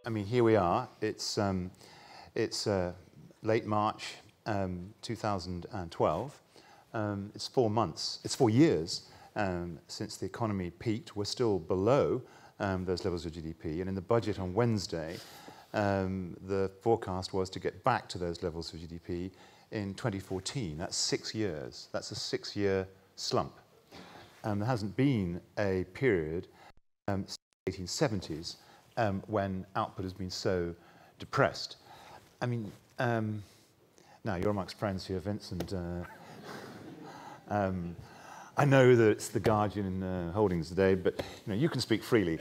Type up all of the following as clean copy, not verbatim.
I mean, here we are. It's late March 2012. It's 4 months. It's 4 years since the economy peaked. We're still below those levels of GDP. And in the budget on Wednesday, the forecast was to get back to those levels of GDP in 2014. That's 6 years. That's a 6-year slump. There hasn't been a period since the 1870s when output has been so depressed. I mean, now you're amongst friends here, Vincent. I know that it's the Guardian holdings today, but you can speak freely.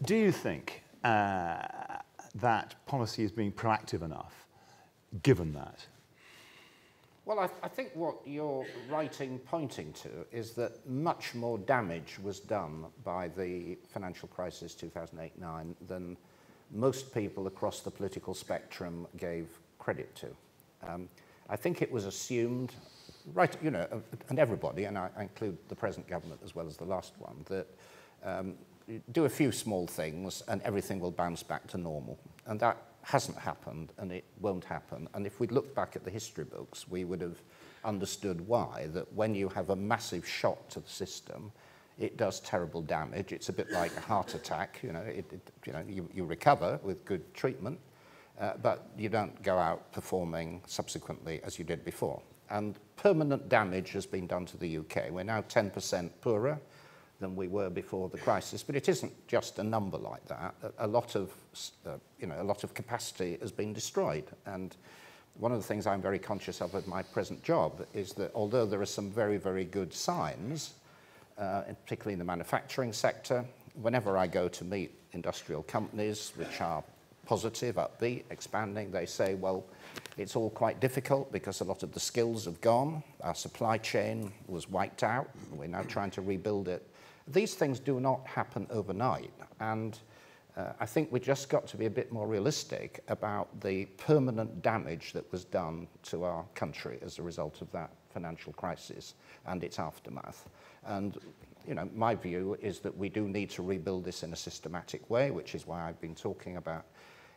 Do you think that policy is being proactive enough, given that? Well, I think what you're writing pointing to is that much more damage was done by the financial crisis 2008-9 than most people across the political spectrum gave credit to. I think it was assumed, right, and everybody, and I include the present government as well as the last one, that do a few small things and everything will bounce back to normal. And that hasn't happened, and it won't happen. And if we'd looked back at the history books, we would have understood why, that when you have a massive shock to the system, it does terrible damage. It's a bit like a heart attack. You recover with good treatment, but you don't go out performing subsequently as you did before. And permanent damage has been done to the UK. We're now 10% poorer than we were before the crisis, but it isn't just a number like that. A lot of capacity has been destroyed. And one of the things I'm very conscious of with my present job is that although there are some very, very good signs, particularly in the manufacturing sector, whenever I go to meet industrial companies which are positive, upbeat, expanding, they say, well, it's all quite difficult because a lot of the skills have gone. Our supply chain was wiped out. We're now trying to rebuild it. These things do not happen overnight. And I think we just got to be a bit more realistic about the permanent damage that was done to our country as a result of that financial crisis and its aftermath. And my view is that we do need to rebuild this in a systematic way, which is why I've been talking about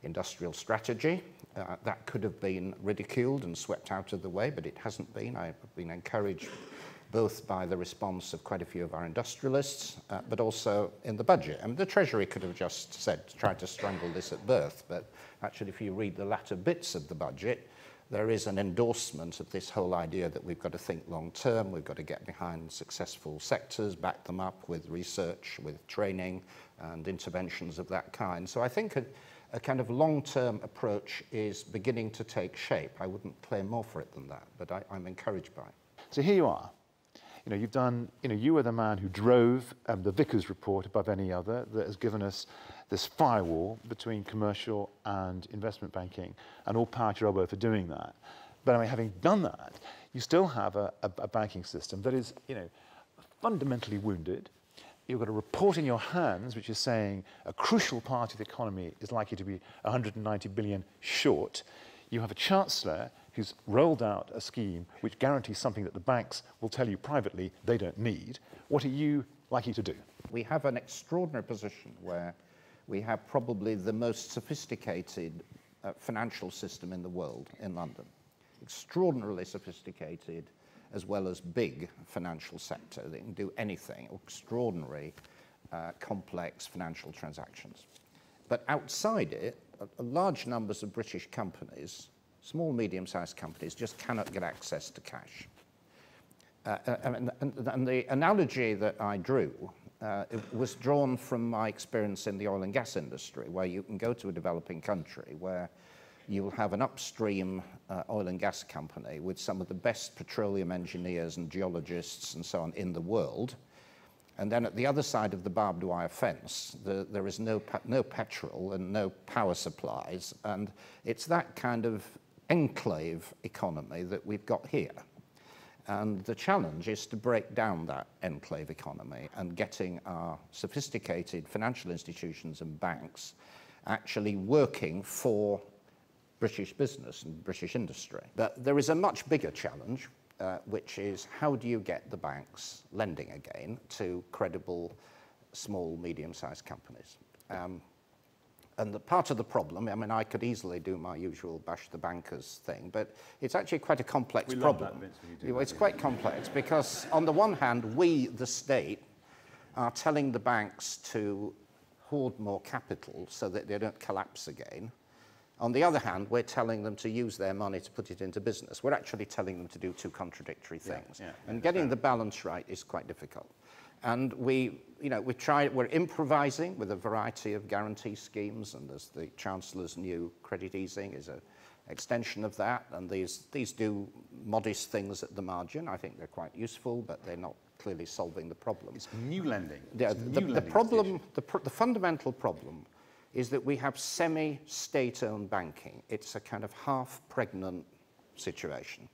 industrial strategy. That could have been ridiculed and swept out of the way, but it hasn't been. I've been encouraged both by the response of quite a few of our industrialists, but also in the budget. And the Treasury could have just tried to strangle this at birth, but actually if you read the latter bits of the budget, there is an endorsement of this whole idea that we've got to think long term, we've got to get behind successful sectors, back them up with research, with training and interventions of that kind. So I think a kind of long-term approach is beginning to take shape. I wouldn't claim more for it than that, but I'm encouraged by it. So here you are. You've done, you were the man who drove the Vickers report above any other that has given us this firewall between commercial and investment banking, and all power to your elbow for doing that. But I mean, having done that, you still have a banking system that is, fundamentally wounded. You've got a report in your hands which is saying a crucial part of the economy is likely to be 190 billion short. You have a chancellor who's rolled out a scheme which guarantees something that the banks will tell you privately they don't need. What are you likely to do? We have an extraordinary position where we have probably the most sophisticated financial system in the world in London. Extraordinarily sophisticated as well as big financial sector that can do anything, extraordinary complex financial transactions. But outside it, large numbers of British companies, small, medium-sized companies, just cannot get access to cash. And the analogy that I drew it was drawn from my experience in the oil and gas industry, where you can go to a developing country where you will have an upstream oil and gas company with some of the best petroleum engineers and geologists and so on in the world. And then at the other side of the barbed wire fence, there is no petrol and no power supplies. And it's that kind of enclave economy that we've got here. And the challenge is to break down that enclave economy and getting our sophisticated financial institutions and banks actually working for British business and British industry. But there is a much bigger challenge, which is how do you get the banks lending again to credible small, medium-sized companies? And the part of the problem, I mean, I could easily do my usual bash the bankers thing, but it's actually quite a complex problem. Love that, Vince, when you do It's quite complex because on the one hand, we, the state, are telling the banks to hoard more capital so that they don't collapse again. On the other hand, we're telling them to use their money to put it into business. We're actually telling them to do two contradictory things. And getting the balance right is quite difficult. And we're improvising with a variety of guarantee schemes, and there's the Chancellor's new credit easing is an extension of that, and these do modest things at the margin. I think they're quite useful, but they're not clearly solving the problem. It's new lending. Yeah, the fundamental problem is that we have semi-state-owned banking. It's a kind of half-pregnant situation.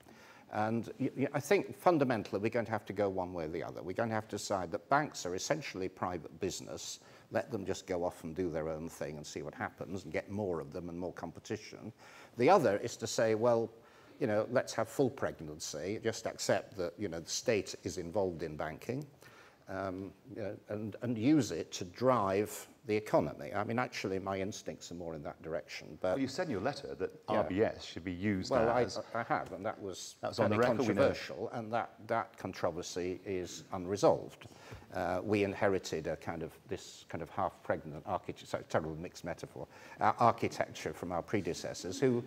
And I think fundamentally we're going to have to go one way or the other. We're going to have to decide that banks are essentially private business, let them just go off and do their own thing and see what happens and get more of them and more competition. The other is to say, well, let's have full pregnancy, just accept that, the state is involved in banking, and use it to drive the economy. I mean, actually, my instincts are more in that direction. But well, you said in your letter that RBS should be used as... Well, I have, and that was on the record, controversial, and that controversy is unresolved. We inherited this kind of half-pregnant architecture, sorry, terrible mixed metaphor, architecture from our predecessors who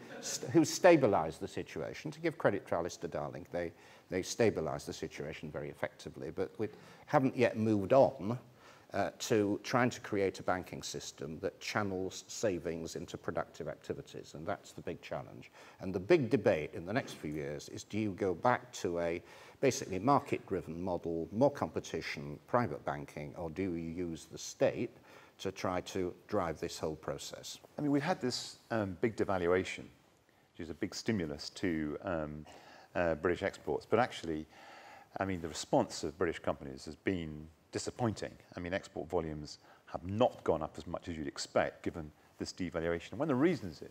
stabilized the situation. To give credit to Alistair Darling, they stabilized the situation very effectively, but we haven't yet moved on to trying to create a banking system that channels savings into productive activities, and that's the big challenge. And the big debate in the next few years is, do you go back to a basically market-driven model, more competition, private banking, or do you use the state to try to drive this whole process? I mean, we had this big devaluation, which is a big stimulus to British exports, but actually, I mean, the response of British companies has been disappointing. I mean, export volumes have not gone up as much as you'd expect given this devaluation. And one of the reasons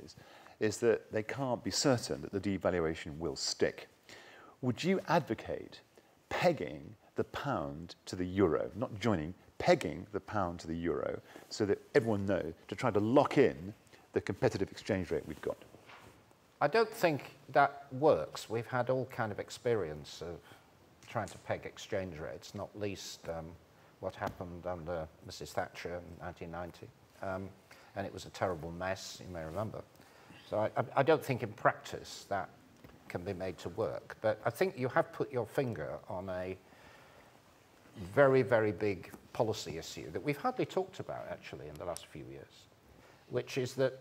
is that they can't be certain that the devaluation will stick. Would you advocate pegging the pound to the euro, not joining, pegging the pound to the euro so that everyone knows to try to lock in the competitive exchange rate we've got? I don't think that works. We've had all kind of experience of trying to peg exchange rates, not least what happened under Mrs. Thatcher in 1990. And it was a terrible mess, you may remember. So I don't think in practice that can be made to work. But I think you have put your finger on a very, very big policy issue that we've hardly talked about, actually, in the last few years, which is that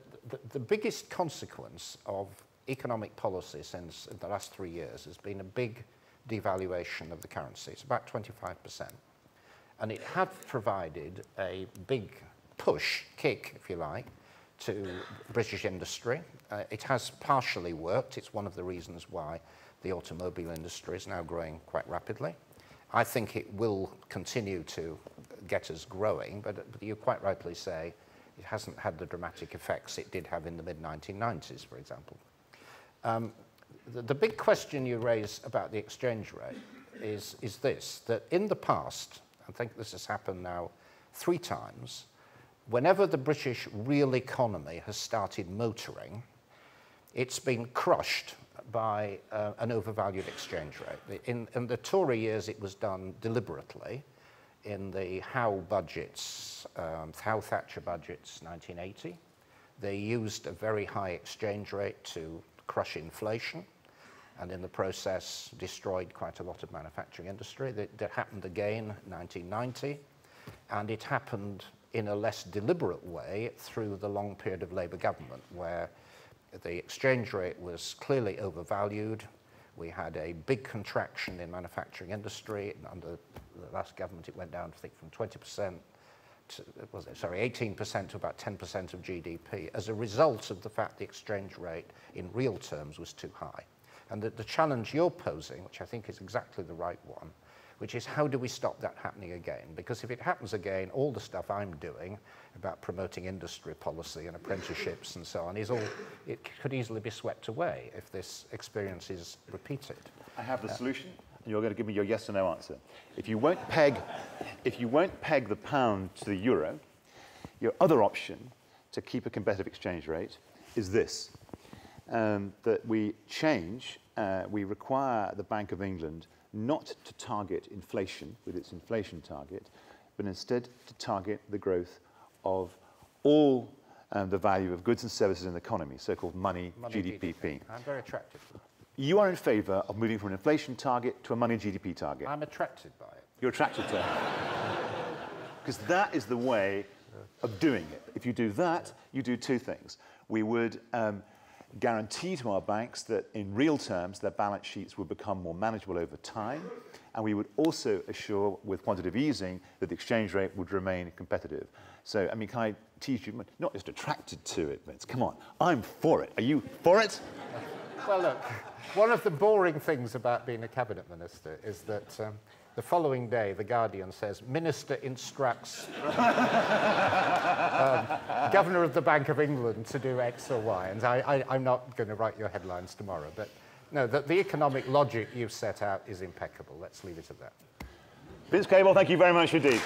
the biggest consequence of economic policy since the last 3 years has been a big devaluation of the currency. It's about 25%. And it has provided a big push, kick, if you like, to British industry. It has partially worked. It's one of the reasons why the automobile industry is now growing quite rapidly. I think it will continue to get us growing, but you quite rightly say it hasn't had the dramatic effects it did have in the mid-1990s, for example. The big question you raise about the exchange rate is this, that in the past, I think this has happened now 3 times, whenever the British real economy has started motoring, it's been crushed by an overvalued exchange rate. In the Tory years, it was done deliberately. In the Howe budgets, Howe Thatcher budgets, 1980, they used a very high exchange rate to crush inflation, and in the process destroyed quite a lot of manufacturing industry. That happened again in 1990, and it happened in a less deliberate way through the long period of Labour government, where the exchange rate was clearly overvalued. We had a big contraction in manufacturing industry. Under the last government, it went down, I think, from 20% to, 18% to about 10% of GDP as a result of the fact the exchange rate in real terms was too high. And the challenge you're posing, which I think is exactly the right one, which is how do we stop that happening again? Because if it happens again, all the stuff I'm doing about promoting industry policy and apprenticeships and so on, it could easily be swept away if this experience is repeated. I have the solution, and you're going to give me your yes or no answer. If you won't peg the pound to the euro, your other option to keep a competitive exchange rate is this, that we require the Bank of England not to target inflation with its inflation target, but instead to target the growth of all the value of goods and services in the economy, so-called money GDP. I'm very attracted. You are in favour of moving from an inflation target to a money GDP target. I'm attracted by it. You're attracted to it. Because that is the way of doing it. If you do that, you do two things. We would guarantee to our banks that in real terms their balance sheets would become more manageable over time, and we would also assure with quantitative easing that the exchange rate would remain competitive. So, I mean, can I tease you, not just attracted to it, Vince, come on, I'm for it. Are you for it? Well, look, one of the boring things about being a cabinet minister is that the following day, The Guardian says, Minister instructs Governor of the Bank of England to do X or Y. And I'm not going to write your headlines tomorrow. But no, the economic logic you've set out is impeccable. Let's leave it at that. Vince Cable, thank you very much indeed.